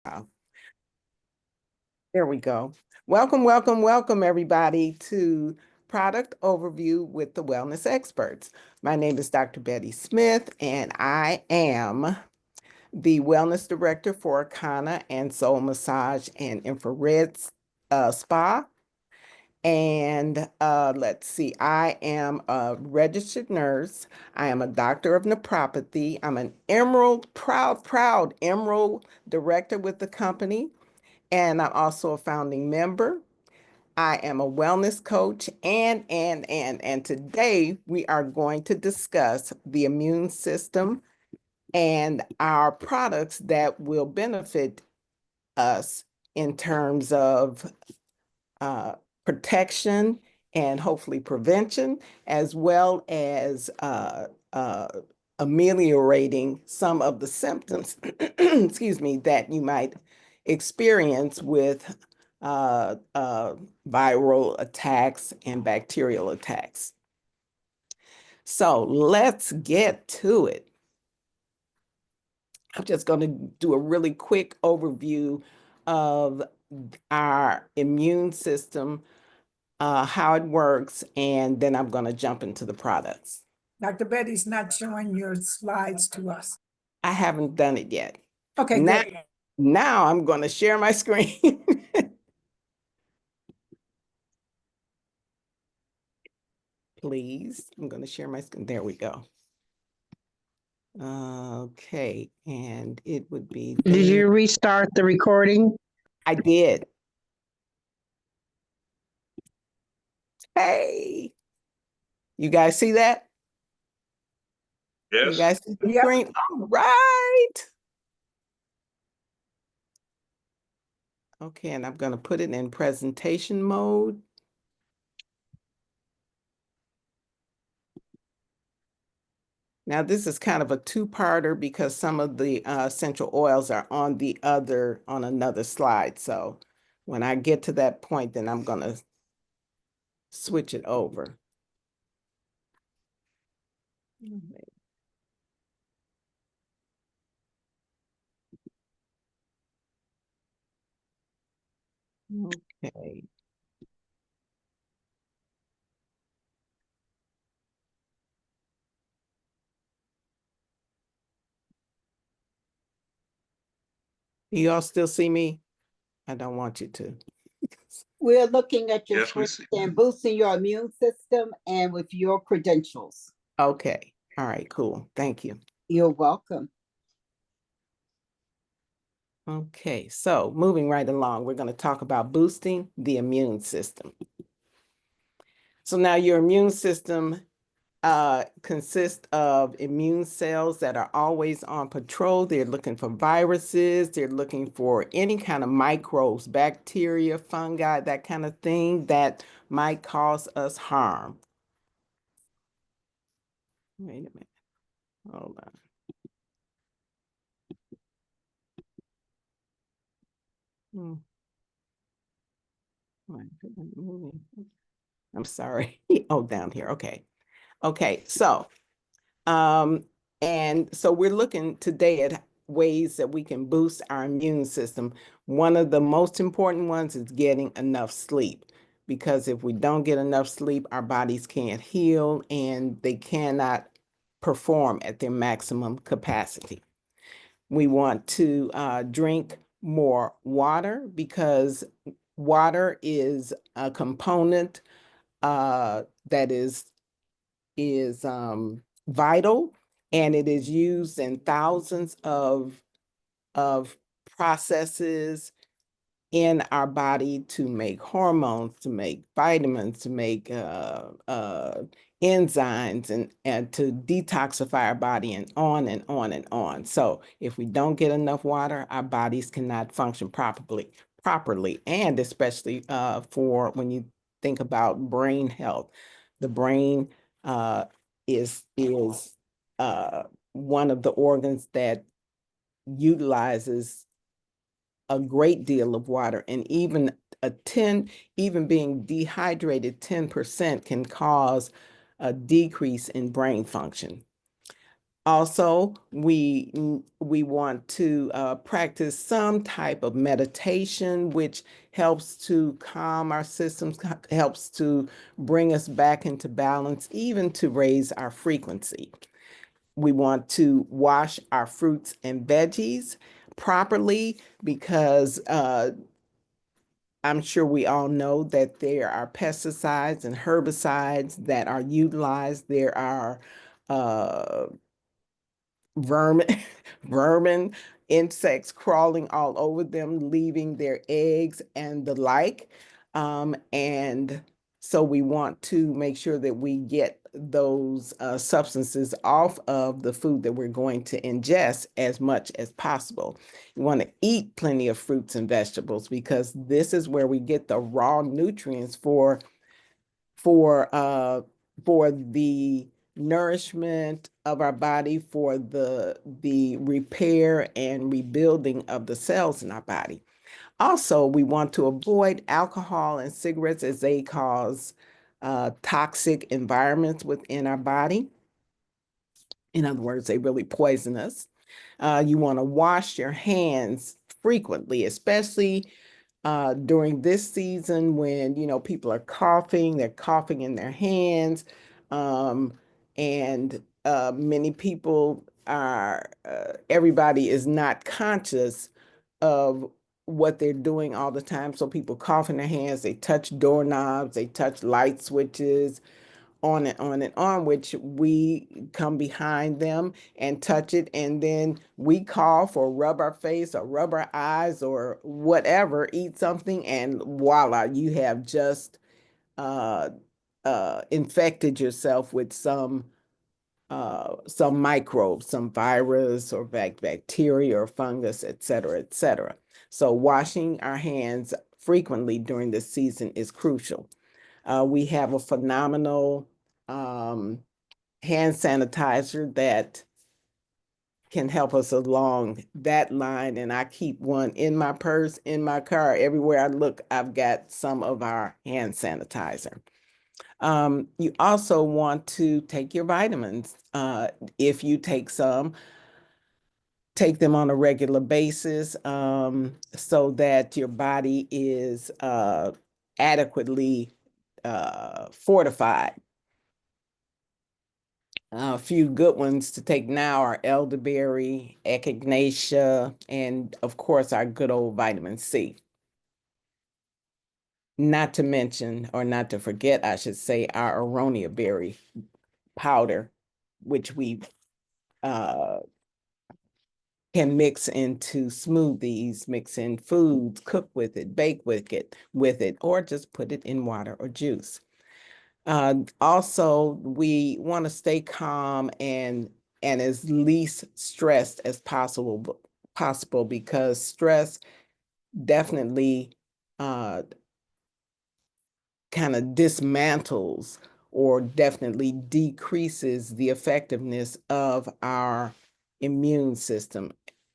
There we go. Welcome, welcome, welcome, everybody, to Product Overview with the Wellness Experts. My name is Dr. Betty Smith, and I am the Wellness Director for Akana and Soul Massage and Infrared Spa. And let's see, I am a registered nurse. I am a doctor of naturopathy. I'm an proud Emerald Director with the company. And I'm also a founding member. I am a wellness coach and today we are going to discuss the immune system and our products that will benefit us in terms of protection and hopefully prevention, as well as ameliorating some of the symptoms, excuse me, that you might experience with viral attacks and bacterial attacks. So let's get to it. I'm just going to do a really quick overview of our immune system, how it works, and then I'm going to jump into the products. Dr. Betty's not showing your slides to us. I haven't done it yet. Okay, good. Now I'm going to share my screen. Please, I'm going to share my screen. There we go. Okay, and it would be. Did you restart the recording? I did. Hey, you guys see that? Yes. You guys see the screen? All right. Okay, and I'm going to put it in presentation mode. Now, this is kind of a two-parter because some of the essential oils are on another slide. So when I get to that point, then I'm going to switch it over. Okay. You all still see me? I don't want you to. We're looking at your Yes, we screen see. and boosting your immune system and with your credentials. Okay. All right, cool. Thank you. You're welcome. Okay, so moving right along, we're going to talk about boosting the immune system. So now your immune system consists of immune cells that are always on patrol. They're looking for viruses. They're looking for any kind of microbes, bacteria, fungi, that kind of thing that might cause us harm. Wait a minute. Hold on. I'm sorry. Oh, down here. Okay. Okay. So, and so we're looking today at ways that we can boost our immune system. One of the most important ones is getting enough sleep, because if we don't get enough sleep, our bodies can't heal and they cannot perform at their maximum capacity. We want to drink more water, because water is a component that is vital, and it is used in thousands of processes in our body to make hormones, to make vitamins, to make enzymes, and to detoxify our body, and on and on and on. So if we don't get enough water, our bodies cannot function properly, and especially for when you think about brain health. The brain is one of the organs that utilizes a great deal of water, and even being dehydrated 10% can cause a decrease in brain function. Also, we want to practice some type of meditation, which helps to calm our systems, helps to bring us back into balance, even to raise our frequency. We want to wash our fruits and veggies properly because I'm sure we all know that there are pesticides and herbicides that are utilized. There are vermin, vermin, insects crawling all over them, leaving their eggs and the like. And so we want to make sure that we get those substances off of the food that we're going to ingest as much as possible. You want to eat plenty of fruits and vegetables because this is where we get the raw nutrients for the nourishment of our body, for the repair and rebuilding of the cells in our body. Also, we want to avoid alcohol and cigarettes as they cause toxic environments within our body. In other words, they really poison us. You want to wash your hands frequently, especially during this season when, people are coughing, they're coughing in their hands. And many people everybody is not conscious of what they're doing all the time. So people cough in their hands, they touch doorknobs, they touch light switches, on and on and on, which we come behind them and touch it. And then we cough or rub our face or rub our eyes or whatever, eat something, and voila, you have just infected yourself with some microbe, some virus or bacteria or fungus, et cetera, et cetera. So washing our hands frequently during this season is crucial. We have a phenomenal hand sanitizer that can help us along that line. And I keep one in my purse, in my car. Everywhere I look, I've got some of our hand sanitizer. You also want to take your vitamins. If you take some, take them on a regular basis so that your body is adequately fortified. A few good ones to take now are elderberry, echinacea, and of course our good old vitamin C. Not to mention, or not to forget, I should say, our aronia berry powder, which we can mix into smoothies, mix in foods, cook with it, bake with it, or just put it in water or juice. Also, we want to stay calm and as least stressed as possible because stress definitely kind of dismantles or definitely decreases the effectiveness of our immune system,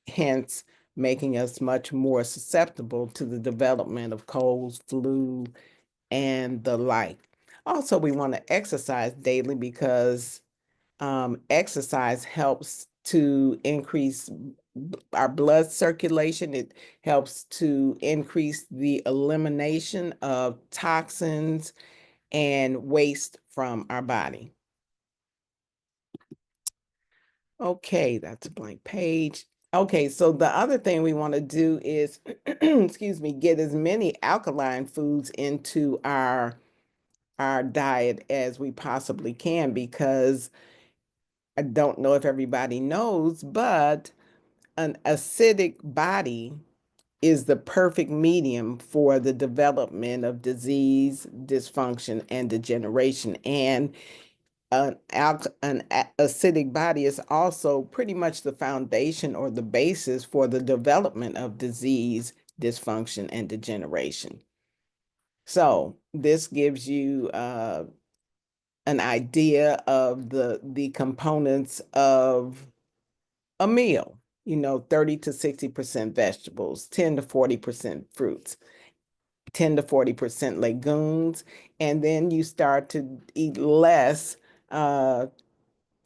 hence making us much more susceptible to the development of colds, flu, and the like. Also, we want to exercise daily because exercise helps to increase our blood circulation. It helps to increase the elimination of toxins and waste from our body. Okay, that's a blank page. Okay, so the other thing we want to do is, excuse me, get as many alkaline foods into our diet as we possibly can, because I don't know if everybody knows, but an acidic body is the perfect medium for the development of disease, dysfunction, and degeneration. And an acidic body is also pretty much the foundation or the basis for the development of disease, dysfunction, and degeneration. So this gives you an idea of the components of a meal, 30 to 60% vegetables, 10 to 40% fruits, 10 to 40% legumes, and then you start to eat less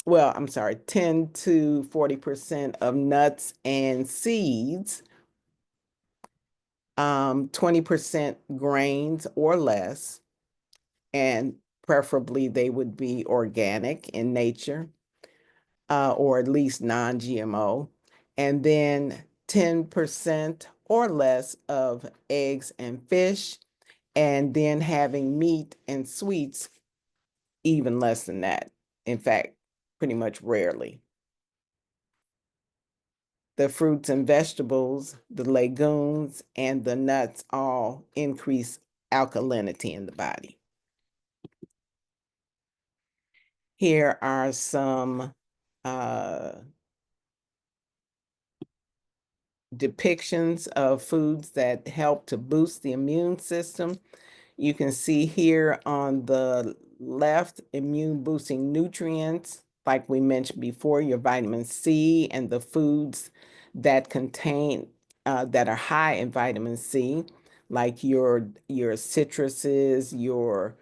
well, I'm sorry, 10 to 40% of nuts and seeds, 20% grains or less, and preferably they would be organic in nature, or at least non-GMO, and then 10% or less of eggs and fish, and then having meat and sweets even less than that. In fact, pretty much rarely. The fruits and vegetables, the legumes, and the nuts all increase alkalinity in the body. Here are some depictions of foods that help to boost the immune system. You can see here on the left, immune boosting nutrients, like we mentioned before, your vitamin C and the foods that contain, that are high in vitamin C, like your citruses, your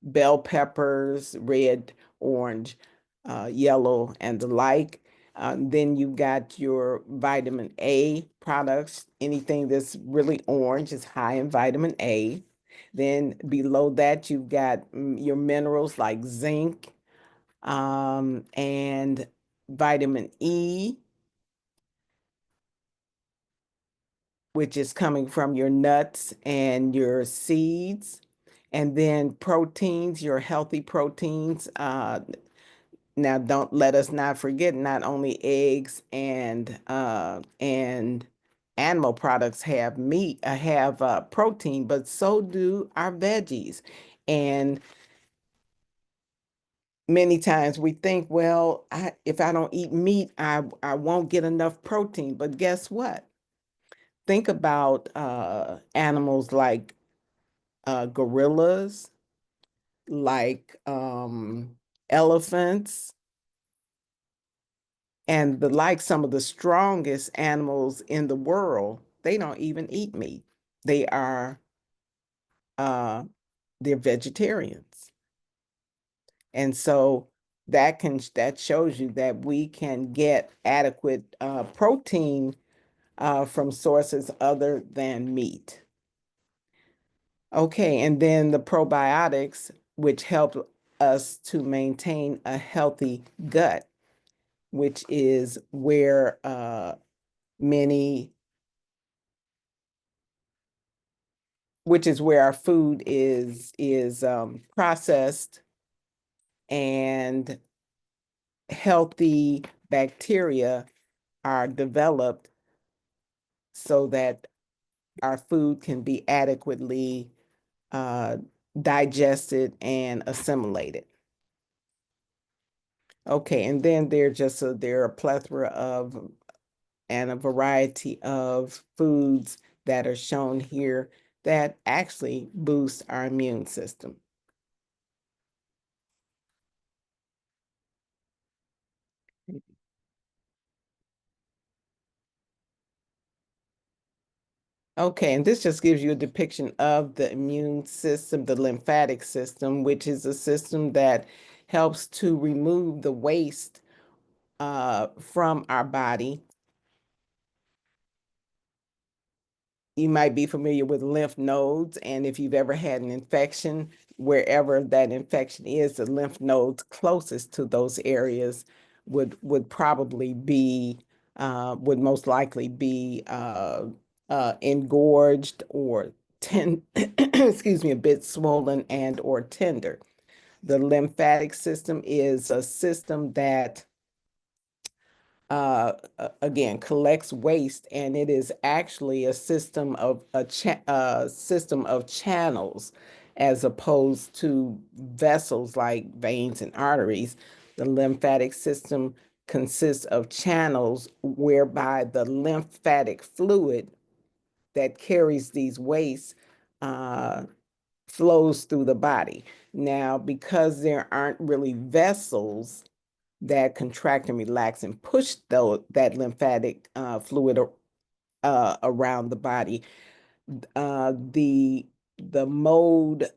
bell peppers, red, orange, yellow, and the like. Then you've got your vitamin A products. Anything that's really orange is high in vitamin A. Then below that, you've got your minerals like zinc, and vitamin E, which is coming from your nuts and your seeds. And then proteins, your healthy proteins. Now, don't let us not forget, not only eggs and animal products have meat, have protein, but so do our veggies. And many times we think, well, if I don't eat meat, I won't get enough protein. But guess what? Think about animals like gorillas, like elephants, and the like, some of the strongest animals in the world. They don't even eat meat. They are they're vegetarians. And so that shows you that we can get adequate protein from sources other than meat. Okay, and then the probiotics, which help us to maintain a healthy gut, which is where our food is processed, and healthy bacteria are developed so that our food can be adequately digested and assimilated. Okay, and then there are a plethora of and a variety of foods that are shown here that actually boost our immune system. Okay, and this just gives you a depiction of the immune system, the lymphatic system, which is a system that helps to remove the waste from our body. You might be familiar with lymph nodes, and if you've ever had an infection, wherever that infection is, the lymph nodes closest to those areas would probably be, would most likely be engorged or excuse me, a bit swollen and or tender. The lymphatic system is a system that again collects waste, and it is actually a system of channels as opposed to vessels like veins and arteries. The lymphatic system consists of channels whereby the lymphatic fluid that carries these wastes flows through the body. Now, because there aren't really vessels that contract and relax and push that lymphatic fluid around the body, the the mode,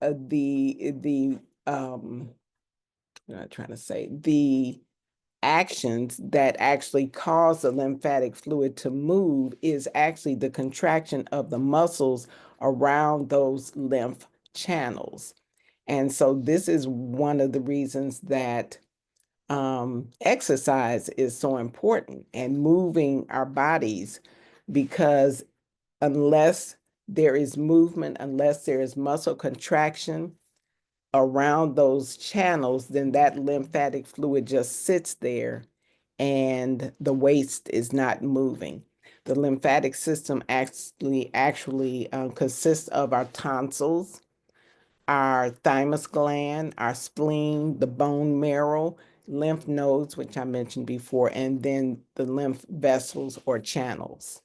what am I trying to say? The actions that actually cause the lymphatic fluid to move is actually the contraction of the muscles around those lymph channels. And so this is one of the reasons that exercise is so important and moving our bodies, because unless there is movement, unless there is muscle contraction around those channels, then that lymphatic fluid just sits there and the waste is not moving. The lymphatic system actually consists of our tonsils, our thymus gland, our spleen, the bone marrow, lymph nodes, which I mentioned before, and then the lymph vessels or channels.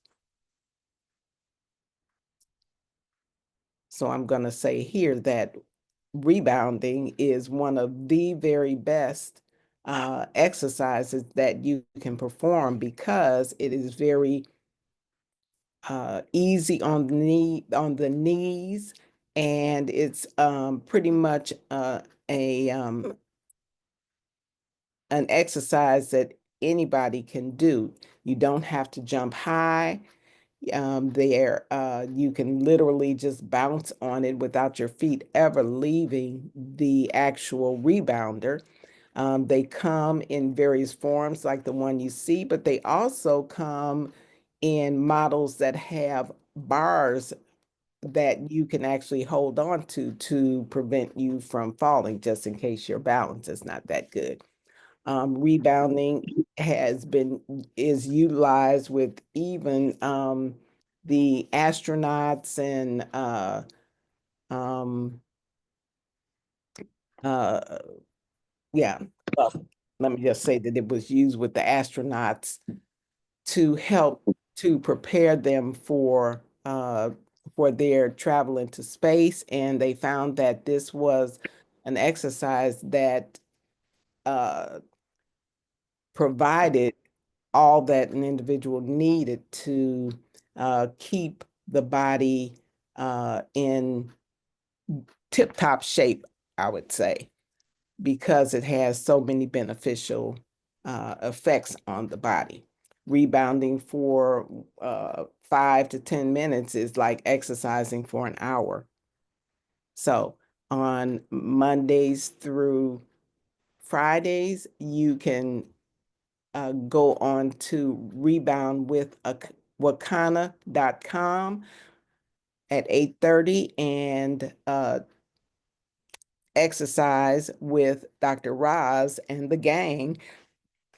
So I'm going to say here that rebounding is one of the very best exercises that you can perform, because it is very easy on the knees, and it's pretty much an exercise that anybody can do. You don't have to jump high. You can literally just bounce on it without your feet ever leaving the actual rebounder. They come in various forms like the one you see, but they also come in models that have bars that you can actually hold on to prevent you from falling, just in case your balance is not that good. Rebounding is utilized with even the astronauts and yeah, well, let me just say that it was used with the astronauts to help to prepare them for their travel into space, and they found that this was an exercise that provided all that an individual needed to keep the body in tip-top shape, I would say, because it has so many beneficial effects on the body. Rebounding for 5 to 10 minutes is like exercising for an hour. So on Mondays through Fridays, you can go on to Rebound with Wakana.com at 8:30 and exercise with Dr. Roz and the gang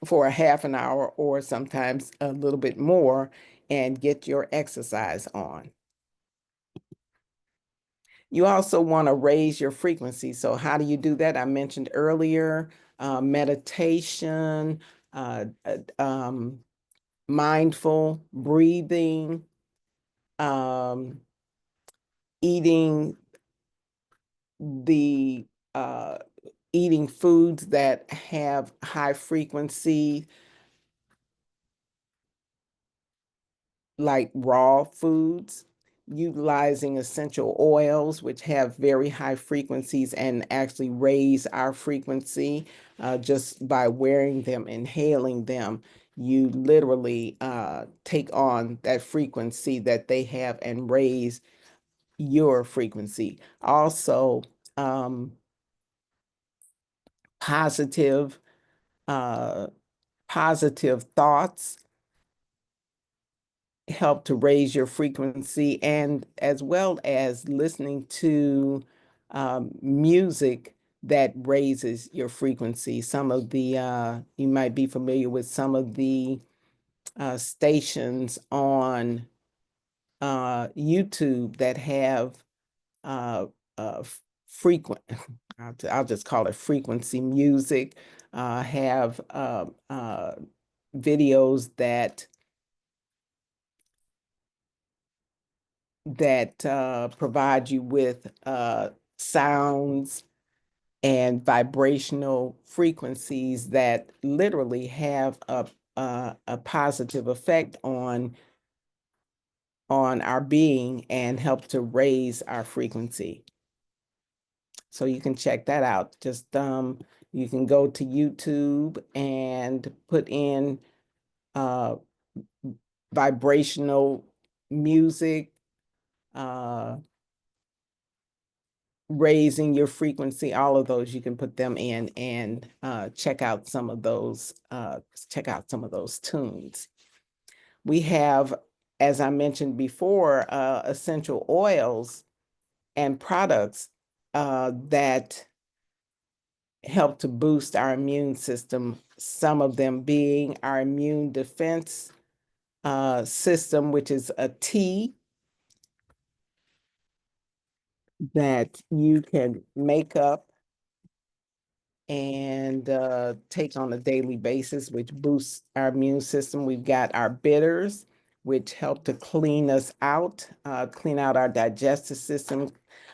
for a half an hour or sometimes a little bit more, and get your exercise on. You also want to raise your frequency. So how do you do that? I mentioned earlier, meditation, mindful breathing, eating eating foods that have high frequency, like raw foods, utilizing essential oils, which have very high frequencies and actually raise our frequency just by wearing them, inhaling them. You literally take on that frequency that they have and raise your frequency. Also, positive thoughts help to raise your frequency, and as well as listening to music that raises your frequency. Some of the, you might be familiar with some of the stations on YouTube that have frequent, I'll just call it frequency music, have videos that provide you with sounds and vibrational frequencies that literally have a positive effect on on our being and help to raise our frequency. So you can check that out. Just you can go to YouTube and put in vibrational music, raising your frequency, all of those, you can put them in and check out some of those tunes. We have, as I mentioned before, essential oils and products that help to boost our immune system, some of them being our immune defense system, which is a tea that you can make up and take on a daily basis, which boosts our immune system. We've got our bitters, which help to clean us out, clean out our digestive system,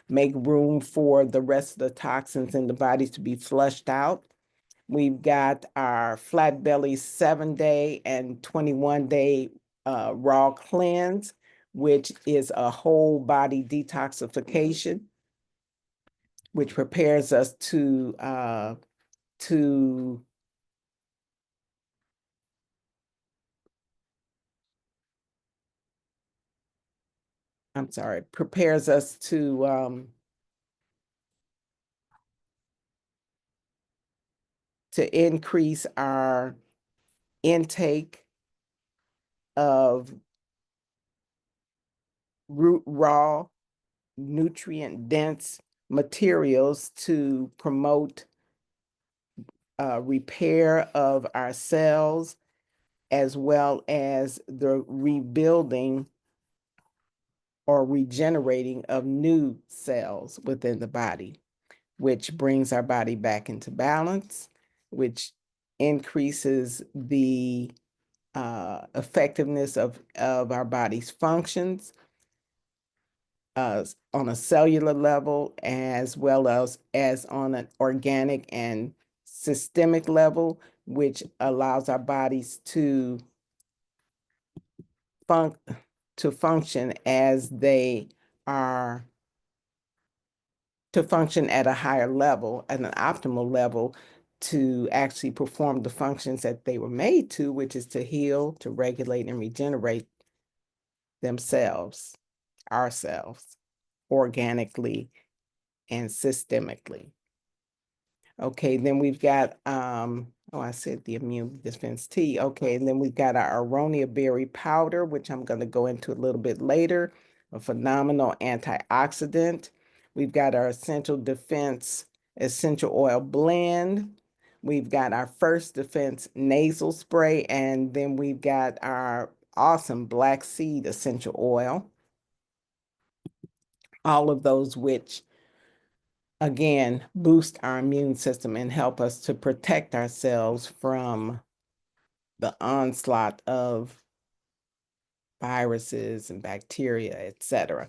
make room for the rest of the toxins in the body to be flushed out. We've got our Flat Belly 7-day and 21-day raw cleanse, which is a whole body detoxification, which prepares us to prepares us to increase our intake of raw, nutrient-dense materials to promote repair of our cells, as well as the rebuilding or regenerating of new cells within the body, which brings our body back into balance, which increases the effectiveness of our body's functions on a cellular level, as well as on an organic and systemic level, which allows our bodies to function as they are, to function at a higher level, at an optimal level, to actually perform the functions that they were made to, which is to heal, to regulate, and regenerate themselves, ourselves, organically and systemically. Okay, then we've got, I said the immune defense tea. Okay, and then we've got our aronia berry powder, which I'm going to go into a little bit later, a phenomenal antioxidant. We've got our essential defense essential oil blend. We've got our first defense nasal spray, and then we've got our awesome black seed essential oil. All of those which, again, boost our immune system and help us to protect ourselves from the onslaught of viruses and bacteria, etc.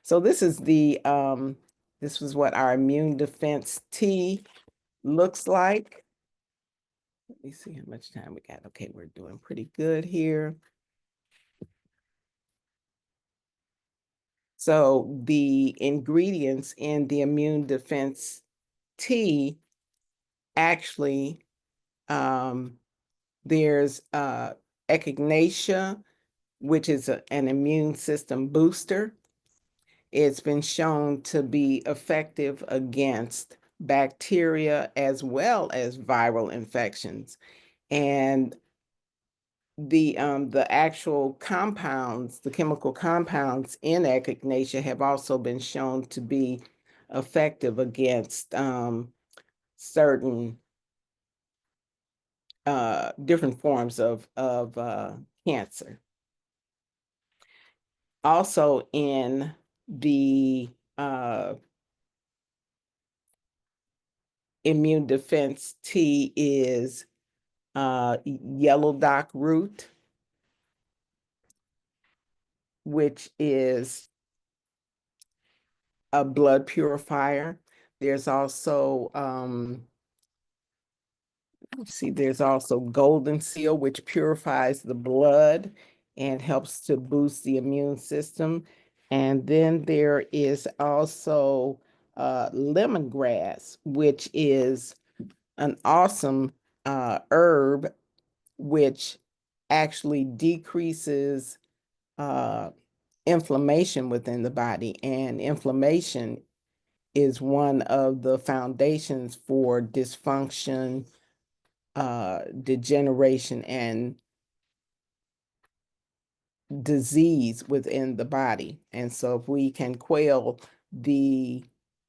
So this is this was what our immune defense tea looks like. Let me see how much time we got. Okay, we're doing pretty good here. So the ingredients in the immune defense tea, actually, there's echinacea, which is an immune system booster. It's been shown to be effective against bacteria as well as viral infections. And the actual compounds, the chemical compounds in echinacea have also been shown to be effective against certain different forms of cancer. Also in the immune defense tea is yellow dock root, which is a blood purifier. There's also, let's see, there's also golden seal, which purifies the blood and helps to boost the immune system. And then there is also lemongrass, which is an awesome herb which actually decreases inflammation within the body. And inflammation is one of the foundations for dysfunction, degeneration, and disease within the body. And so if we can quell the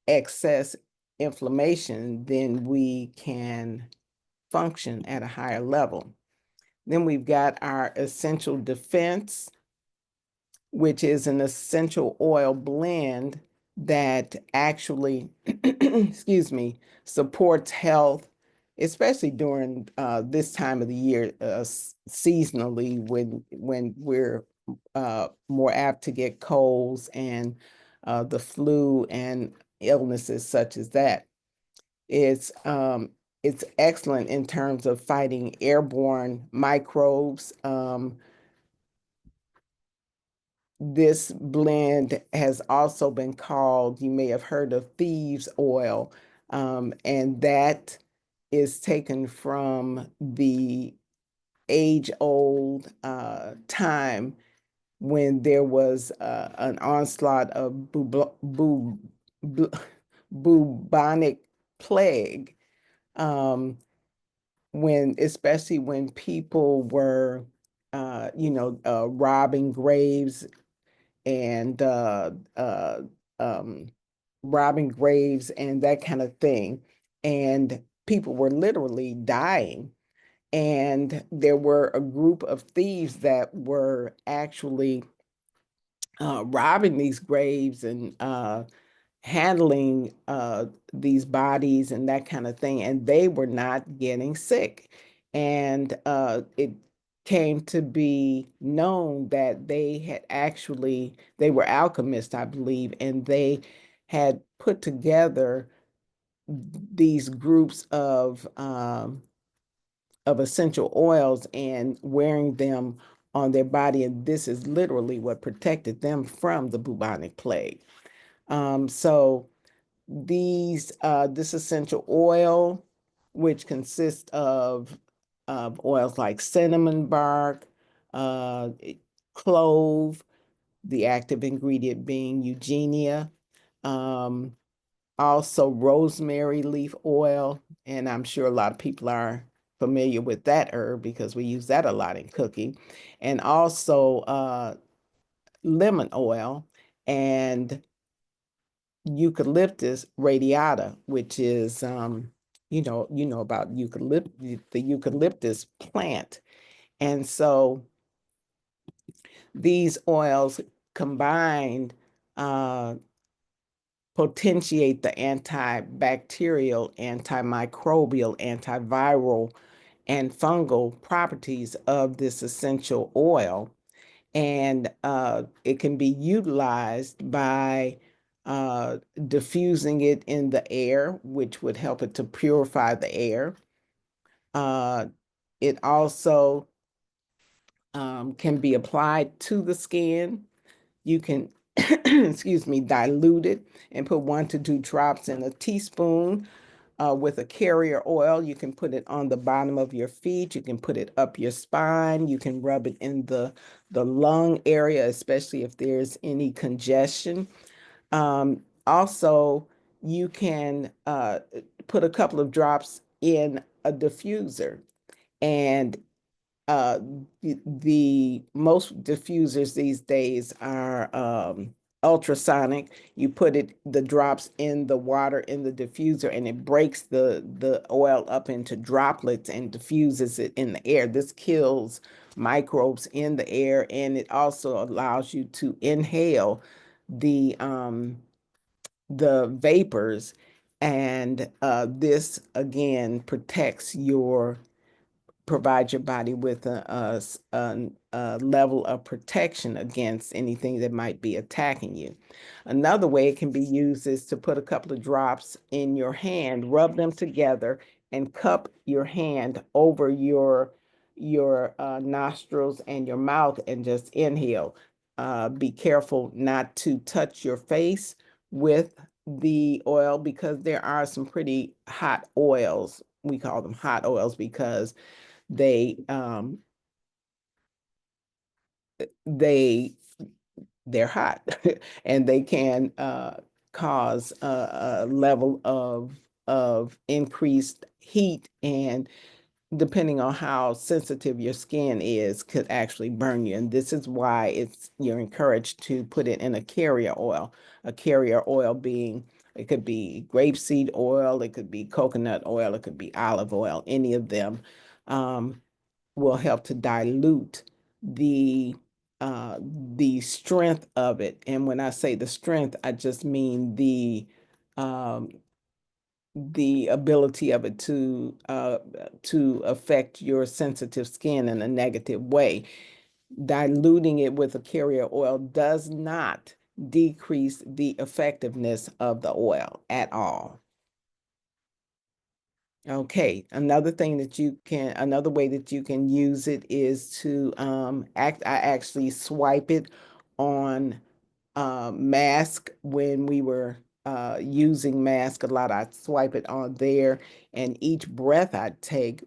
excess inflammation, then we can function at a higher level. Then we've got our essential defense, which is an essential oil blend that actually, excuse me, supports health, especially during this time of the year, seasonally, when we're more apt to get colds and the flu and illnesses such as that. It's excellent in terms of fighting airborne microbes. This blend has also been called, you may have heard of thieves oil, and that is taken from the age-old time when there was an onslaught of bubonic plague, especially when people were, robbing graves and robbing graves and that kind of thing. And people were literally dying. And there were a group of thieves that were actually robbing these graves and handling these bodies and that kind of thing. And they were not getting sick. And it came to be known that they were alchemists, I believe, and they had put together these groups of essential oils and wearing them on their body. And this is literally what protected them from the bubonic plague. So this essential oil, which consists of oils like cinnamon bark, clove, the active ingredient being eugenia, also rosemary leaf oil, and I'm sure a lot of people are familiar with that herb because we use that a lot in cooking, and also lemon oil and Eucalyptus radiata, which is you know about the eucalyptus plant. And so these oils combined potentiate the antibacterial, antimicrobial, antiviral, and fungal properties of this essential oil. And it can be utilized by diffusing it in the air, which would help it to purify the air. It also can be applied to the skin. You can, excuse me, dilute it and put 1 to 2 drops in a teaspoon with a carrier oil. You can put it on the bottom of your feet. You can put it up your spine. You can rub it in the lung area, especially if there's any congestion. Also, you can put a couple of drops in a diffuser. And the most diffusers these days are ultrasonic. You put the drops in the water in the diffuser, and it breaks the oil up into droplets and diffuses it in the air. This kills microbes in the air, and it also allows you to inhale the vapors, and this again provides your body with a level of protection against anything that might be attacking you. Another way it can be used is to put a couple of drops in your hand, rub them together, and cup your hand over your your nostrils and your mouth and just inhale. Be careful not to touch your face with the oil because there are some pretty hot oils. We call them hot oils because they they they're hot and they can cause a level of increased heat, and depending on how sensitive your skin is, could actually burn you. And this is why you're encouraged to put it in a carrier oil. A carrier oil being, it could be grapeseed oil, it could be coconut oil, it could be olive oil. Any of them will help to dilute the strength of it. And when I say the strength, I just mean the ability of it to affect your sensitive skin in a negative way. Diluting it with a carrier oil does not decrease the effectiveness of the oil at all. Okay, another way that you can use it is to I actually swipe it on mask when we were using mask a lot. I'd swipe it on there, and each breath I'd take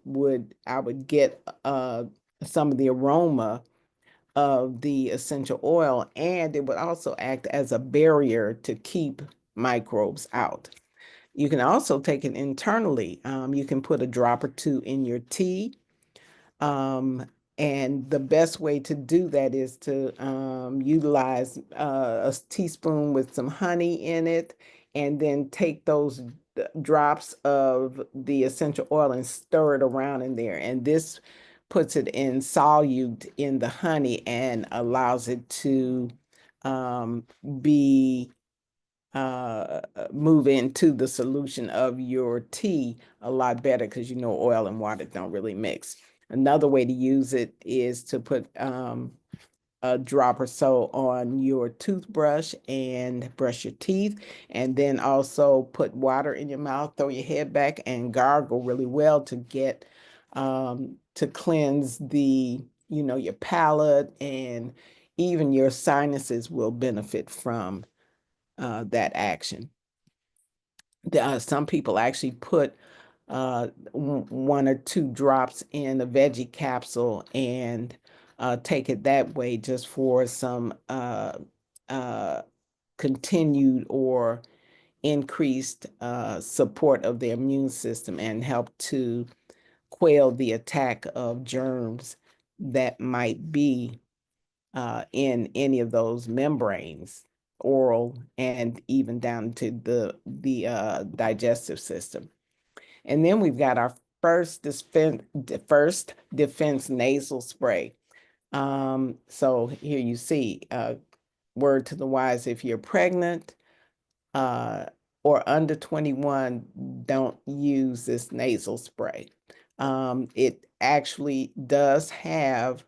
I would get some of the aroma of the essential oil, and it would also act as a barrier to keep microbes out. You can also take it internally. You can put a drop or two in your tea. And the best way to do that is to utilize a teaspoon with some honey in it, and then take those drops of the essential oil and stir it around in there. And this puts it in solute in the honey and allows it to be move into the solution of your tea a lot better, because you know oil and water don't really mix. Another way to use it is to put a drop or so on your toothbrush and brush your teeth, and then also put water in your mouth, throw your head back, and gargle really well to get to cleanse your palate, and even your sinuses will benefit from that action. Some people actually put one or two drops in a veggie capsule and take it that way, just for some continued or increased support of the immune system, and help to quell the attack of germs that might be in any of those membranes, oral and even down to the digestive system. And then we've got our first defense nasal spray. So here you see, word to the wise: if you're pregnant or under 21, don't use this nasal spray. It actually does have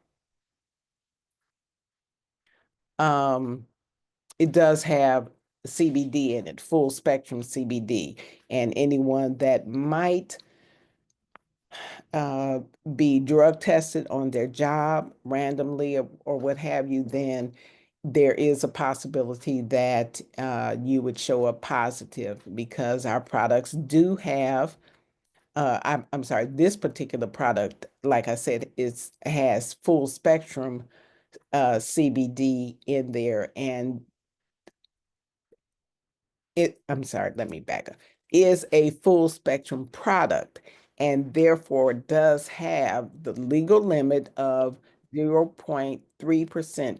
CBD in it, full spectrum CBD, and anyone that might be drug tested on their job randomly, or what have you, then there is a possibility that you would show up positive, because our products do have I'm sorry, this particular product, like I said, has full spectrum CBD in there, and I'm sorry, let me back up, is a full spectrum product, and therefore does have the legal limit of 0.3%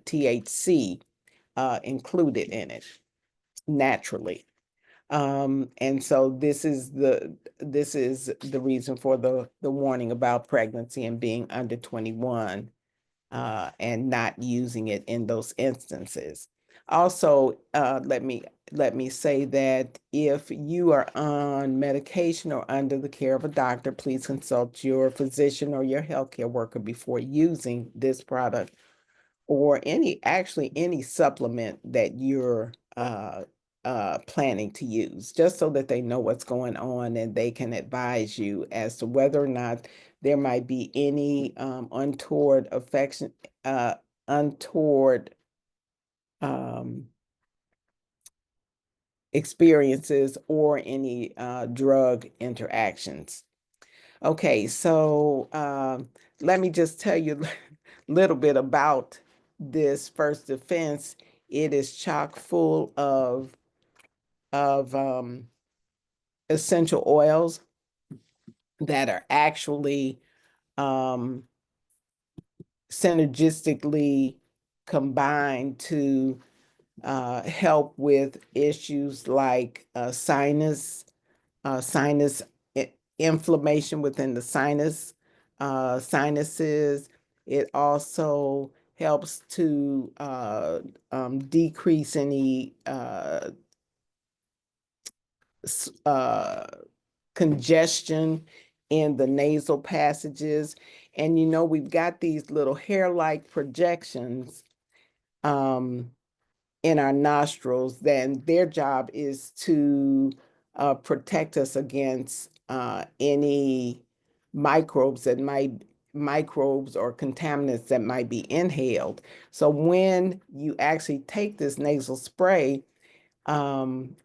THC included in it naturally. And so this is the reason for the warning about pregnancy and being under 21 and not using it in those instances. Also, let me say that if you are on medication or under the care of a doctor, please consult your physician or your healthcare worker before using this product, or any supplement that you're planning to use, just so that they know what's going on and they can advise you as to whether or not there might be any untoward untoward experiences or any drug interactions. Okay, so let me just tell you a little bit about this First Defense. It is chock full of essential oils that are actually synergistically combined to help with issues like sinus inflammation within the sinuses. It also helps to decrease any congestion in the nasal passages. And we've got these little hair-like projections in our nostrils, then their job is to protect us against any microbes or contaminants that might be inhaled. So when you actually take this nasal spray and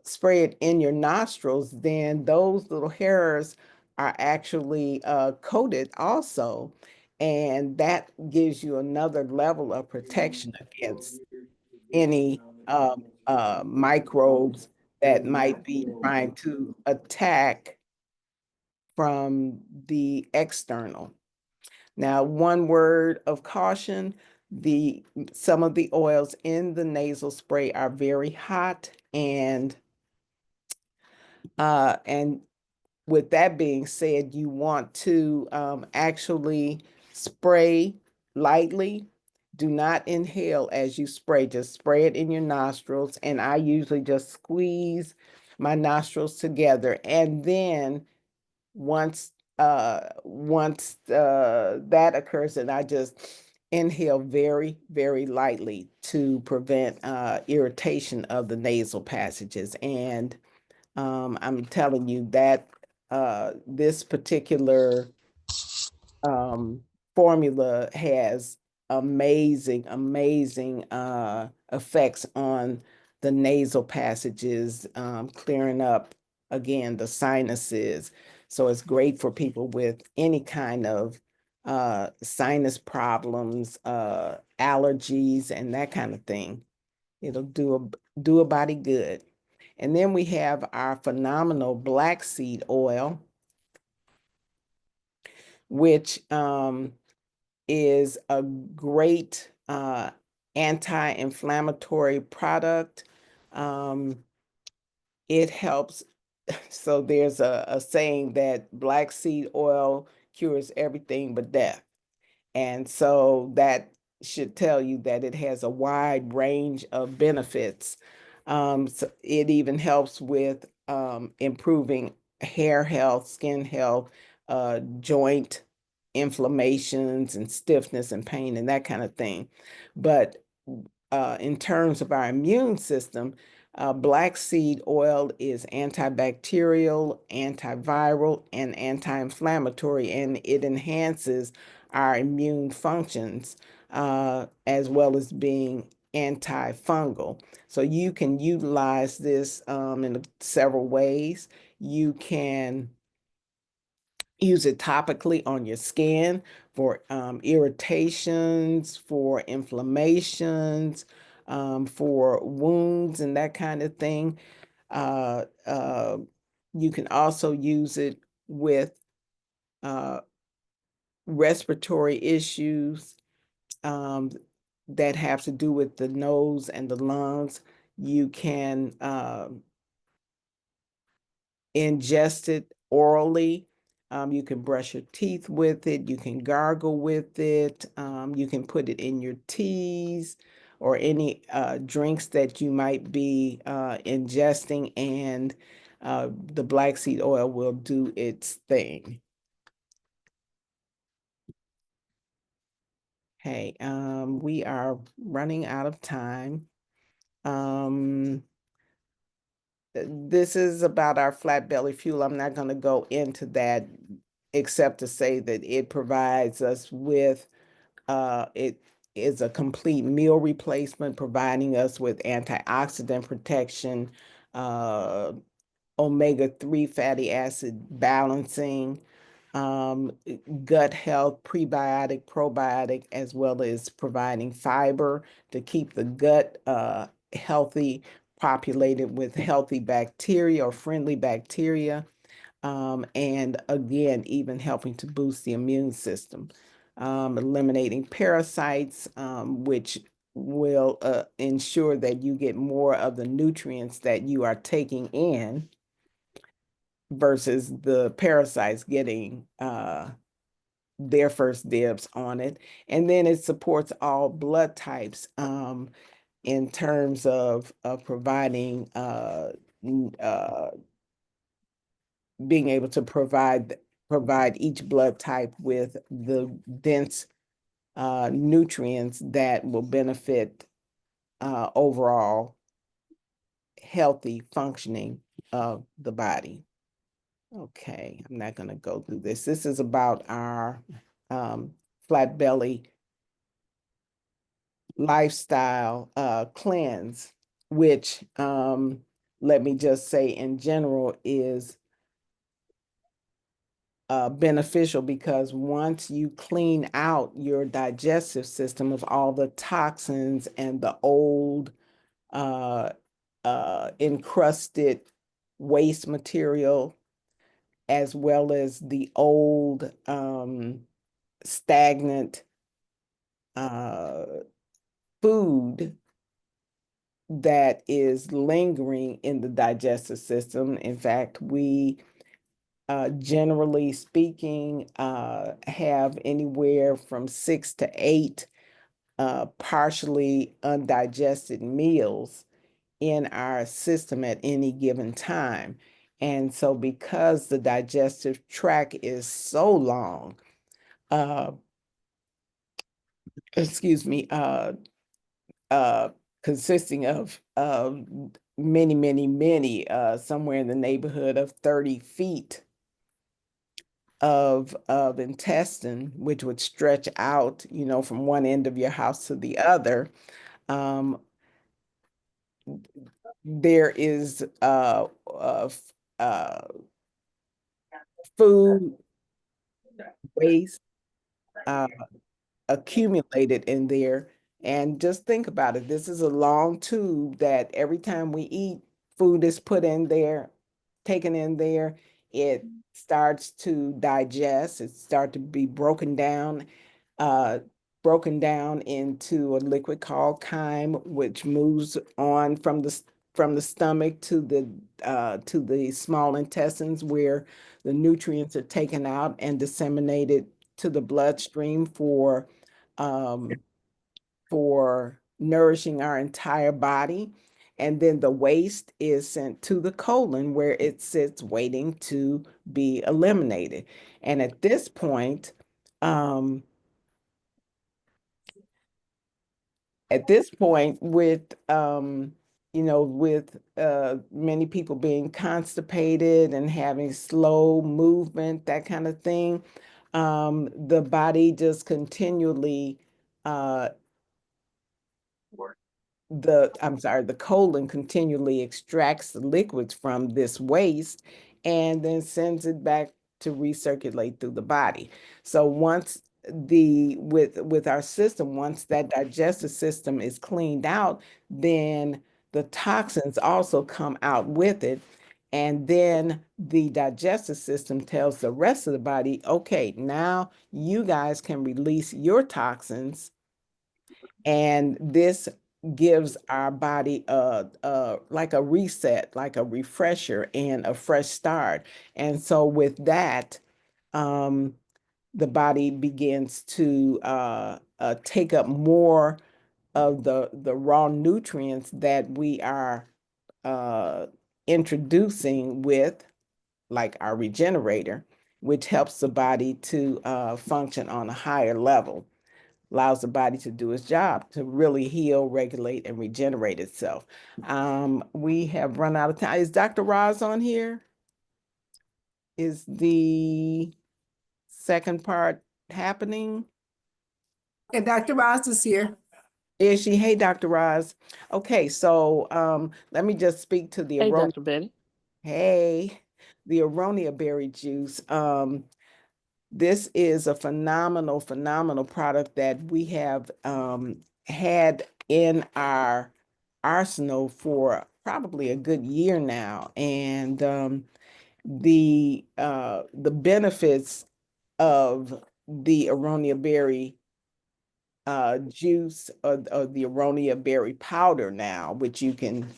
spray it in your nostrils, then those little hairs are actually coated also. And that gives you another level of protection against any microbes that might be trying to attack from the external. Now, one word of caution, some of the oils in the nasal spray are very hot, and with that being said, you want to actually spray lightly. Do not inhale as you spray, just spray it in your nostrils. And I usually just squeeze my nostrils together. And then once that occurs, and I just inhale very, very lightly to prevent irritation of the nasal passages. And I'm telling you that this particular formula has amazing effects on the nasal passages, clearing up, again, the sinuses. So it's great for people with any kind of sinus problems, allergies, and that kind of thing. It'll do a body good. And then we have our phenomenal black seed oil, which is a great anti-inflammatory product. It helps. So there's a saying that black seed oil cures everything but death. And so that should tell you that it has a wide range of benefits. So it even helps with improving hair health, skin health, joint inflammations and stiffness and pain and that kind of thing. But in terms of our immune system, black seed oil is antibacterial, antiviral, and anti-inflammatory, and it enhances our immune functions as well as being antifungal. So you can utilize this in several ways. You can use it topically on your skin for irritations, for inflammations, for wounds and that kind of thing. You can also use it with respiratory issues that have to do with the nose and the lungs. You can ingest it orally. You can brush your teeth with it. You can gargle with it. You can put it in your teas or any drinks that you might be ingesting, and the black seed oil will do its thing. Hey, we are running out of time. This is about our flat belly fuel. I'm not going to go into that except to say that it provides us with, it is a complete meal replacement, providing us with antioxidant protection, omega-3 fatty acid balancing, gut health, prebiotic, probiotic, as well as providing fiber to keep the gut healthy, populated with healthy bacteria or friendly bacteria, and again, even helping to boost the immune system, eliminating parasites, which will ensure that you get more of the nutrients that you are taking in versus the parasites getting their first dibs on it. And then it supports all blood types in terms of providing being able to provide each blood type with the dense nutrients that will benefit overall healthy functioning of the body. Okay, I'm not going to go through this. This is about our flat belly lifestyle cleanse, which let me just say in general is beneficial because once you clean out your digestive system of all the toxins and the old encrusted waste material, as well as the old stagnant food that is lingering in the digestive system. In fact, we generally speaking have anywhere from 6 to 8 partially undigested meals in our system at any given time. And so because the digestive tract is so long, excuse me, consisting of many, somewhere in the neighborhood of 30 feet of intestine, which would stretch out, you know, from one end of your house to the other. There is food waste accumulated in there. And just think about it. This is a long tube that every time we eat, food is put in there, taken in there. It starts to digest. It starts to be broken down into a liquid called chyme, which moves on from the stomach to the small intestines, where the nutrients are taken out and disseminated to the bloodstream for nourishing our entire body. And then the waste is sent to the colon, where it sits waiting to be eliminated. And at this point, with you know, with many people being constipated and having slow movement, that kind of thing, the body just continually the colon continually extracts the liquids from this waste and then sends it back to recirculate through the body. So once with our system, once that digestive system is cleaned out, then the toxins also come out with it. And then the digestive system tells the rest of the body, okay, now you guys can release your toxins. And this gives our body like a reset, like a refresher and a fresh start. And so with that, the body begins to take up more of the raw nutrients that we are introducing with, like our regenerator, which helps the body to function on a higher level. allows the body to do its job, to really heal, regulate, and regenerate itself. We have run out of time. Is Dr. Roz on here? Is the second part happening? And Dr. Ross is here. Is she? Hey, Dr. Roz. Okay, so let me just speak to the Hey, aronia. Dr. Betty. Hey, the aronia berry juice. This is a phenomenal product that we have had in our arsenal for probably a good year now. And the benefits of the aronia berry juice or the aronia berry powder now, which you can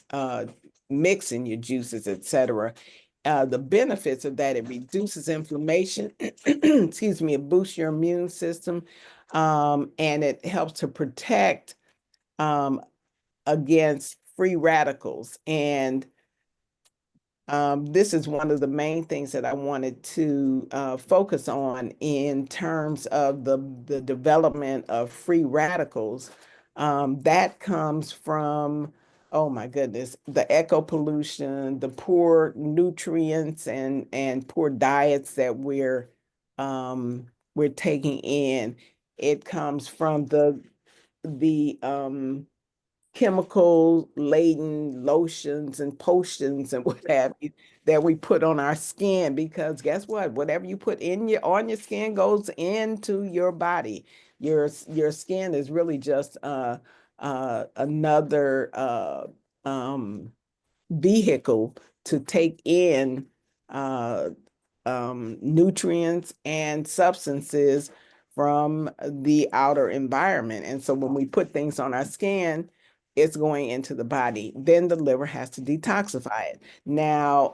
mix in your juices, etc. The benefits of that, it reduces inflammation, excuse me, it boosts your immune system, and it helps to protect against free radicals. And this is one of the main things that I wanted to focus on in terms of the development of free radicals. That comes from, oh my goodness, the eco pollution, the poor nutrients and poor diets that we're taking in. It comes from the chemical laden lotions and potions and what have you that we put on our skin, because guess what? Whatever you put on your skin goes into your body. Your skin is really just another vehicle to take in nutrients and substances from the outer environment. And so when we put things on our skin, it's going into the body. Then the liver has to detoxify it. Now,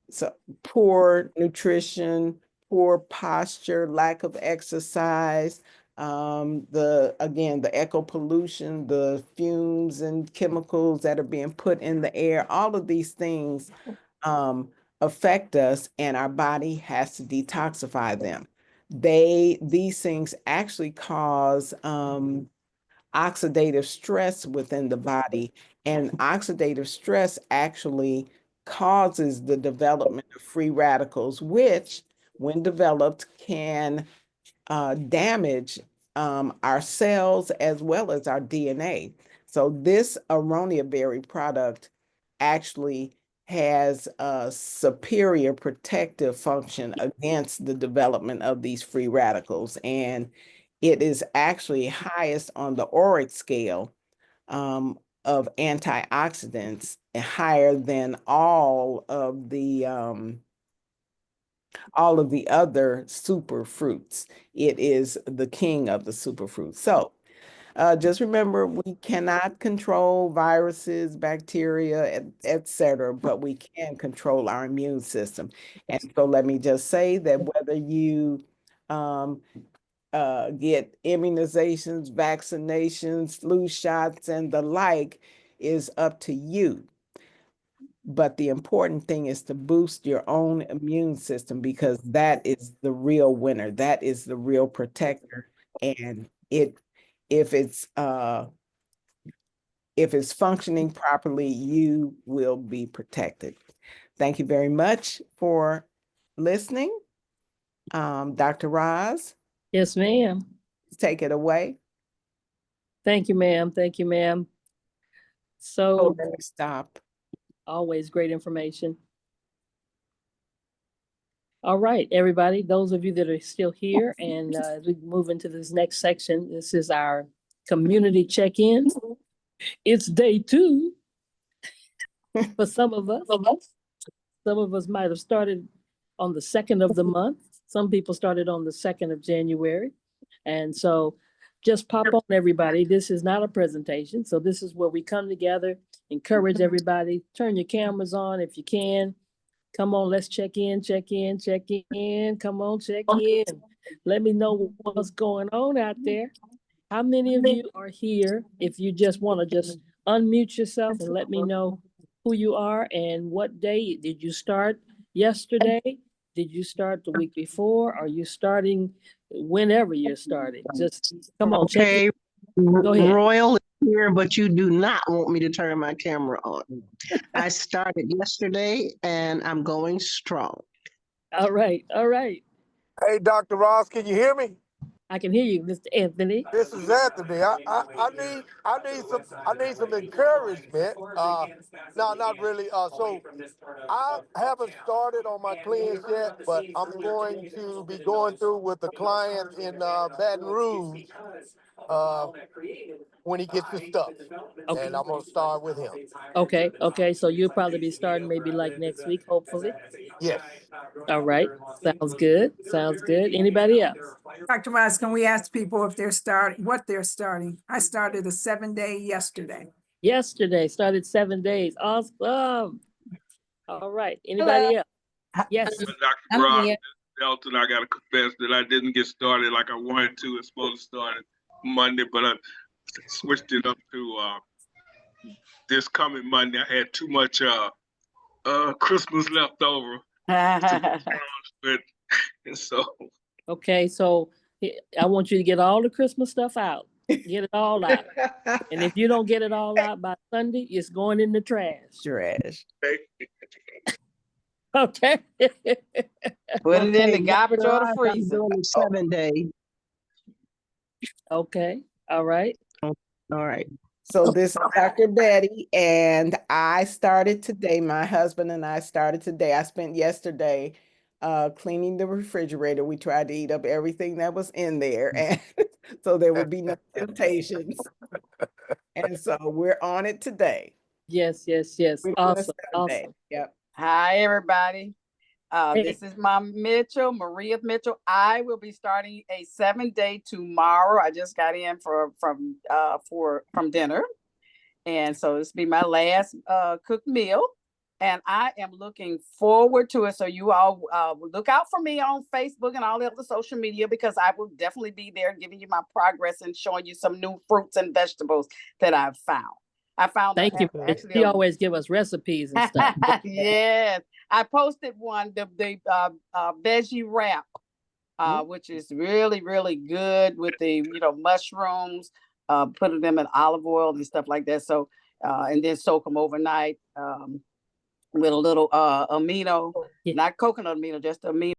so poor nutrition, poor posture, lack of exercise, the eco pollution, the fumes and chemicals that are being put in the air, all of these things affect us, and our body has to detoxify them. These things actually cause oxidative stress within the body, and oxidative stress actually causes the development of free radicals, which, when developed, can damage our cells as well as our DNA. So this aronia berry product actually has a superior protective function against the development of these free radicals. And it is actually highest on the ORAC scale of antioxidants, and higher than all of the other super fruits. It is the king of the superfruits. So just remember, we cannot control viruses, bacteria, etc., but we can control our immune system. And so let me just say that whether you get immunizations, vaccinations, flu shots, and the like is up to you. But the important thing is to boost your own immune system, because that is the real winner. That is the real protector. And if it's functioning properly, you will be protected. Thank you very much for listening. Dr. Roz, Yes, ma'am. take it away. Thank you, ma'am. Thank you, ma'am. Oh, So let me stop. always great information. All right, everybody, those of you that are still here, and as we move into this next section, this is our community check-in. It's day 2 for some of us. Some of us might have started on the 2nd of the month. Some people started on the 2nd of January. And so just pop on, everybody. This is not a presentation. So this is where we come together, encourage everybody, turn your cameras on if you can. Come on, let's check in. Come on, check in. Let me know what's going on out there. How many of you are here? If you just want to just unmute yourself and let me know who you are and what day. Did you start yesterday? Did you start the week before? Are you starting whenever you're starting. Just come on, check Okay, it. Go ahead. Royal is here, but you do not want me to turn my camera on. I started yesterday and I'm going strong. All right, all right. Hey, Dr. Ross, can you hear me? I can hear you, Mr. Anthony. This is Anthony. I need some encouragement. No, not really. So I haven't started on my cleanse yet, but I'm going to be going through with the client in Baton Rouge when he gets his stuff, Okay. and I'm gonna start with him. Okay, okay. So you'll probably be starting maybe like next week, hopefully. Yes. All right. Sounds good. Sounds good. Anybody else? Dr. Ross, can we ask people if they're starting, what they're starting? I started a 7-day yesterday. Yesterday started 7 days. Awesome. All right. Anybody else? Yes. Dr. Ross, Delton, I gotta confess that I didn't get started like I wanted to. It's supposed to start Monday, but I switched it up to this coming Monday. I had too much Christmas left over. And so Okay. So I want you to get all the Christmas stuff out. Get it all out. And if you don't get it all out by Sunday, it's going in the trash. Trash. Okay. Put it in the Okay, garbage or the I'm freezer. doing a 7-day. Okay. All right. All right. So this is Dr. Betty, and I started today. My husband and I started today. I spent yesterday cleaning the refrigerator. We tried to eat up everything that was in there, and so there would be no temptations. And so we're on it today. Yes, yes, yes. We're doing a Awesome. 7-day. Awesome. Yep. Hi, everybody. Hey. This is Mom Mitchell, Maria Mitchell. I will be starting a 7-day tomorrow. I just got in from dinner. And so this will be my last cooked meal. And I am looking forward to it. So you all look out for me on Facebook and all the other social media, because I will definitely be there giving you my progress and showing you some new fruits and vegetables that I've found. I found Thank you. actually You always give us recipes and stuff. yes, I posted one, the veggie wrap, which is really, really good with the mushrooms, putting them in olive oil and stuff like that. So and then soak them overnight with a little amino, Yeah. not coconut amino, just amino.